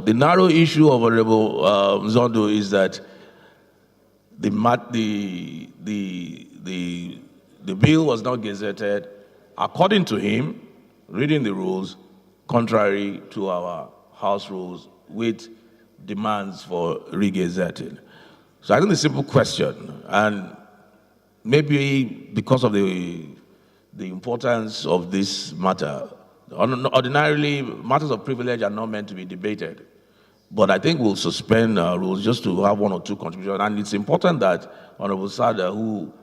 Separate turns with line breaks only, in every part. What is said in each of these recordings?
The narrow issue of Honorable Zondo is that the bill was not gazetted, according to him, reading the rules, contrary to our House rules, with demands for regazetting. So I think the simple question, and maybe because of the importance of this matter, ordinarily matters of privilege are not meant to be debated. But I think we'll suspend rules just to have one or two contributions. And it's important that Honorable Sada, who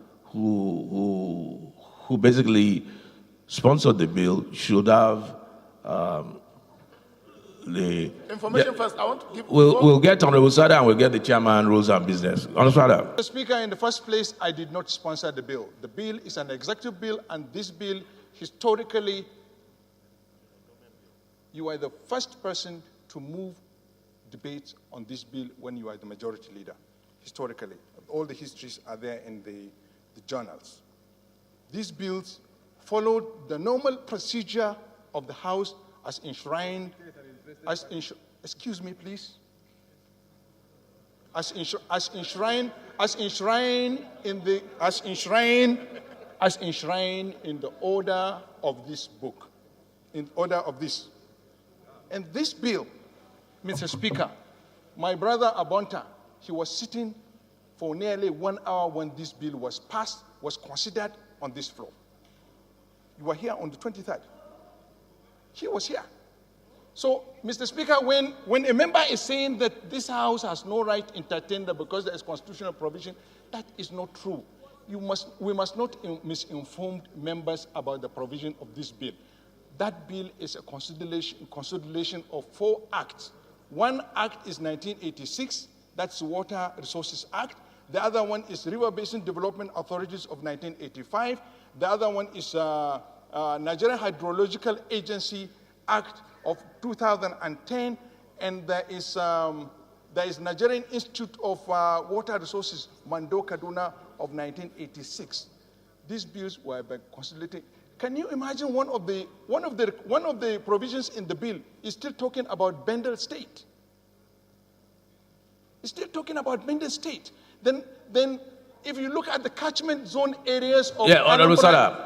basically sponsored the bill, should have the
information first. I want to give.
We'll get Honorable Sada and we'll get the chairman, rules and business. Honorable Sada.
Mr. Speaker, in the first place, I did not sponsor the bill. The bill is an executive bill, and this bill, historically, you are the first person to move debates on this bill when you are the majority leader, historically. All the histories are there in the journals. These bills followed the normal procedure of the House as enshrined, excuse me, please. As enshrined in the order of this book, in order of this. And this bill, Mr. Speaker, my brother Abonta, he was sitting for nearly 1 hour when this bill was passed, was considered on this floor. You were here on the 23rd. He was here. So, Mr. Speaker, when a member is saying that this House has no right to entertain that because there is constitutional provision, that is not true. We must not misinform members about the provision of this bill. That bill is a consolidation of 4 acts. One act is 1986, that's the Water Resources Act. The other one is River Basin Development Authorities of 1985. The other one is Nigerian Hydrological Agency Act of 2010, and there is Nigerian Institute of Water Resources, Mando Kaduna, of 1986. These bills were consolidated. Can you imagine one of the provisions in the bill is still talking about Bendel State? It's still talking about Bendel State. Then if you look at the catchment zone areas of
Honorable Sada.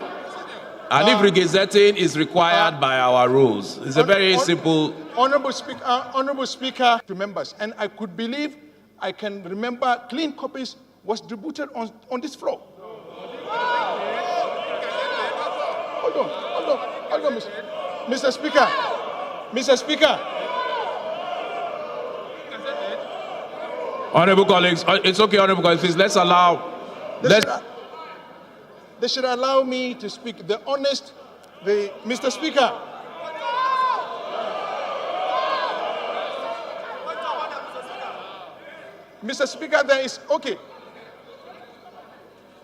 And if regazetting is required by our rules, it's a very simple.
Honorable Speaker, to members, and I could believe, I can remember clean copies was distributed on this floor. Hold on, Mr. Speaker.
Honorable colleagues, it's okay, honorable colleagues, please, let's allow.
They should allow me to speak. Mr. Speaker. Mr. Speaker,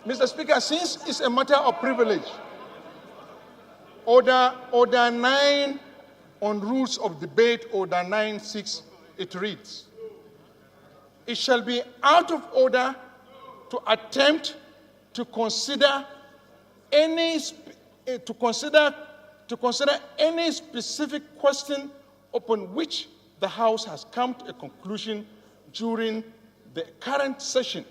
Mr. Speaker, since it's a matter of privilege, Order 9 on rules of debate, Order 9.6, it reads, it shall be out of order to attempt to consider any specific question upon which the House has come to a conclusion during the current session,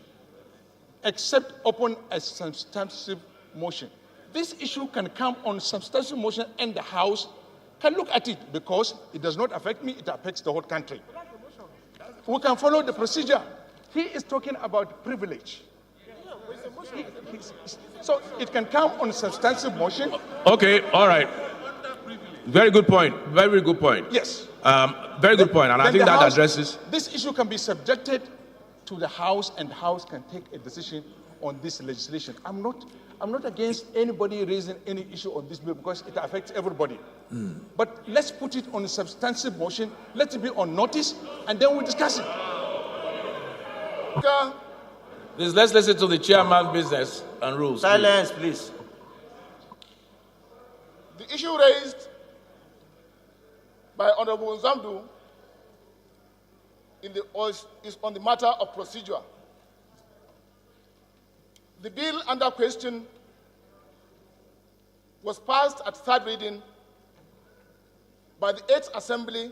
except upon a substantive motion. This issue can come on substantive motion, and the House can look at it because it does not affect me, it affects the whole country. We can follow the procedure. He is talking about privilege. So it can come on substantive motion.
Okay, all right. Very good point. Very good point.
Yes.
Very good point, and I think that addresses.
This issue can be subjected to the House, and the House can take a decision on this legislation. I'm not against anybody raising any issue on this bill because it affects everybody. But let's put it on a substantive motion. Let it be on notice, and then we discuss it.
Please, let's listen to the chairman, business and rules.
Silence, please.
The issue raised by Honorable Zamdu is on the matter of procedure. The bill under question was passed at third reading by the 8th Assembly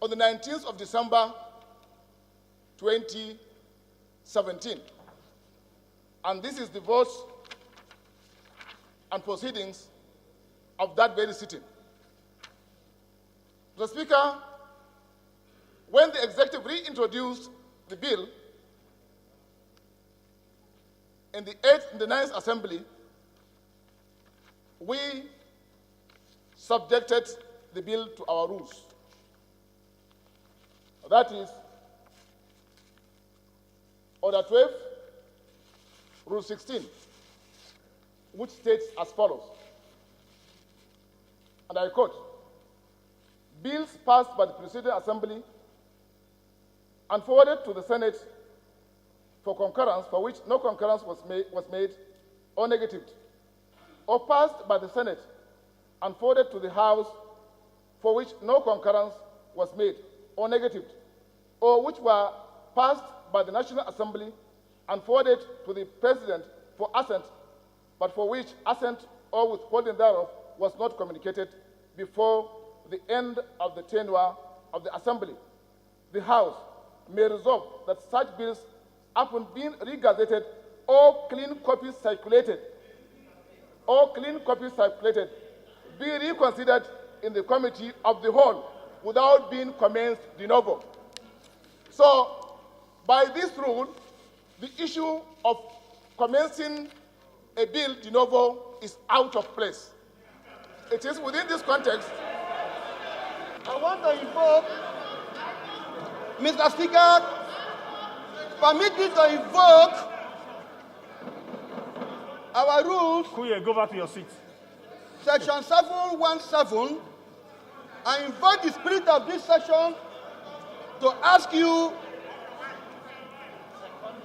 on the 19th of December 2017. And this is the votes and proceedings of that very sitting. Mr. Speaker, when the executive reintroduced the bill in the 8th and the 9th Assembly, we subjected the bill to our rules. That is, Order 12, Rule 16, which states as follows, and I quote, bills passed by the preceding Assembly and forwarded to the Senate for concurrence, for which no concurrence was made or negatived, or passed by the Senate and forwarded to the House, for which no concurrence was made or negatived, or which were passed by the National Assembly and forwarded to the President for assent, but for which assent or withholding thereof was not communicated before the end of the tenure of the Assembly. The House may resolve that such bills, upon being regazetted or clean copies circulated, be reconsidered in the Committee of the Whole without being commenced de novo. So, by this rule, the issue of commencing a bill de novo is out of place. It is within this context.
I want to invoke, Mr. Speaker, permit me to invoke our rules.
Kuye, go back to your seat.
Section 717. I invite the spirit of this section to ask you.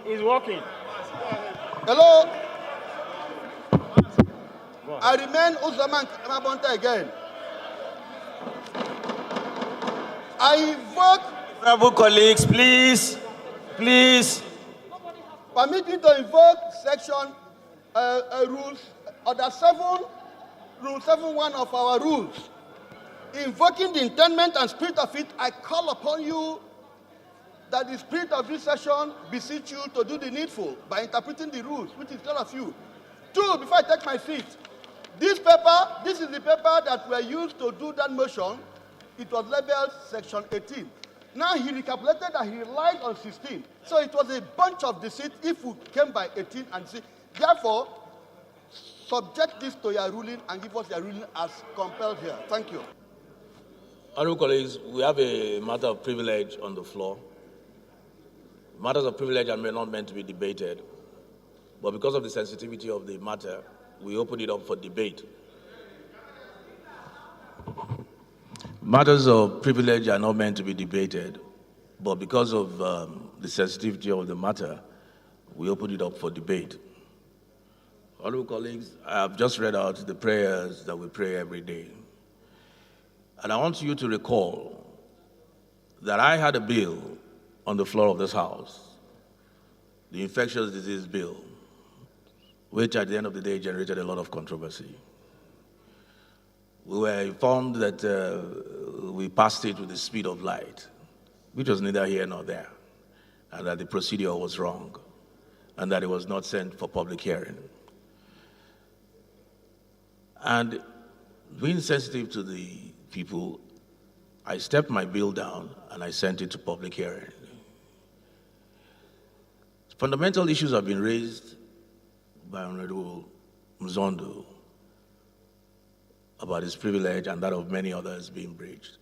He's walking.
Hello. I remain Uzaman Kamabonta again. I invoke.
Honorable colleagues, please.
Permit me to invoke section rules, order 7, rule 7.1 of our rules. Invoking the intendment and spirit of it, I call upon you that the spirit of this session beseech you to do the needful by interpreting the rules, which is all of you. 2, before I take my seat, this is the paper that were used to do that motion. It was labeled section 18. Now he recalculated that he relied on 16. So it was a bunch of deceit if we came by 18 and see. Therefore, subject this to your ruling and give us your ruling as compelled here. Thank you.
Honorable colleagues, we have a matter of privilege on the floor. Matters of privilege are not meant to be debated, but because of the sensitivity of the matter, we open it up for debate. Matters of privilege are not meant to be debated, but because of the sensitivity of the matter, we open it up for debate. Honorable colleagues, I have just read out the prayers that we pray every day. And I want you to recall that I had a bill on the floor of this House, the infectious disease bill, which at the end of the day generated a lot of controversy. We were informed that we passed it with the speed of light, which was neither here nor there, and that the procedure was wrong, and that it was not sent for public hearing. And being sensitive to the people, I stepped my bill down and I sent it to public hearing. Fundamental issues have been raised by Honorable Mzondo about his privilege and that of many others being breached.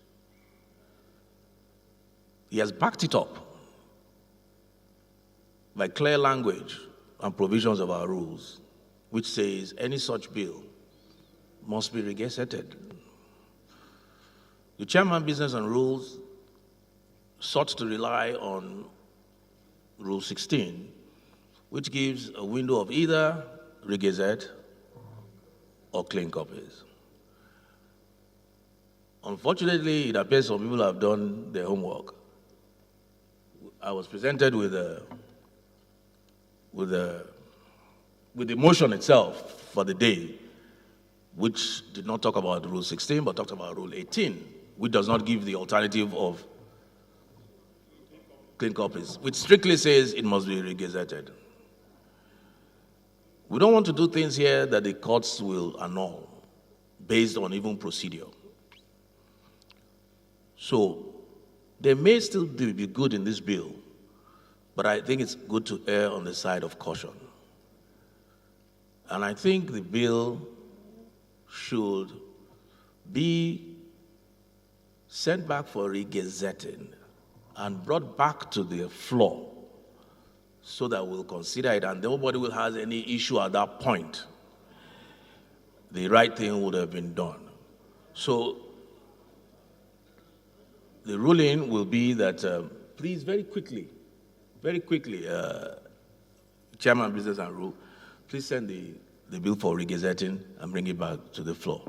He has backed it up by clear language and provisions of our rules, which says any such bill must be regazetted. The Chairman Business and Rules sought to rely on Rule 16, which gives a window of either regazette or clean copies. Unfortunately, it appears some people have done their homework. I was presented with the motion itself for the day, which did not talk about Rule 16, but talked about Rule 18, which does not give the alternative of clean copies, which strictly says it must be regazetted. We don't want to do things here that the courts will annul based on even procedure. So there may still be good in this bill, but I think it's good to err on the side of caution. And I think the bill should be sent back for regazetting and brought back to the floor so that we'll consider it and nobody will have any issue at that point. The right thing would have been done. So the ruling will be that, please, very quickly, Chairman, Business and Rule, please send the bill for regazetting and bring it back to the floor.